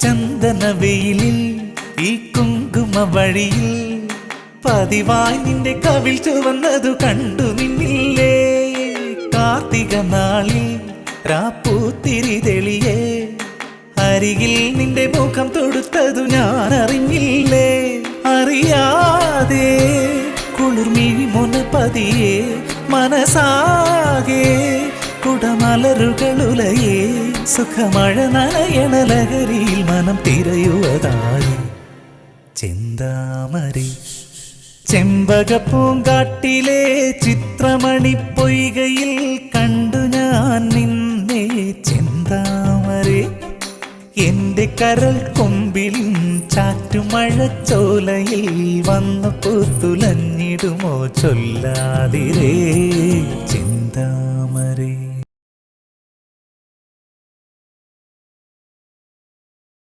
ചന്ദന വെയിലിൽ ഈ കുങ്കുമ വഴിയിൽ പതിവായി നിന്റെ കവിൾ ചുവന്നതു കണ്ടു നിന്നില്ലേ. കാർത്തിക നാളിൽ രാപ്പൂത്തിരി തെളിയേ അരികിൽ നിന്റെ മുഖം തൊടുത്തതു ഞാൻ അറിഞ്ഞില്ലേ. അറിയാതെ കുളിർമിഴി മുന പതിയെ മനസാകെ കുടമലരുകളുലയേ സുഖമഴ നനയണ ലഹരിയിൽ മനം തിരയുവതായി ചെന്താമരേ. ചെമ്പകപ്പൂങ്കാട്ടിലെ ചിത്രമണി പൊയ്കയിൽ കണ്ടു ഞാൻ നിന്നെ ചെന്താമരേ. എന്റെ കരൾ കൊമ്പിലും ചാറ്റുമഴച്ചോലയിൽ വന്നു പൂത്തുലഞ്ഞിടുമോ ചൊല്ലാതിരേ ചെന്താമരേ.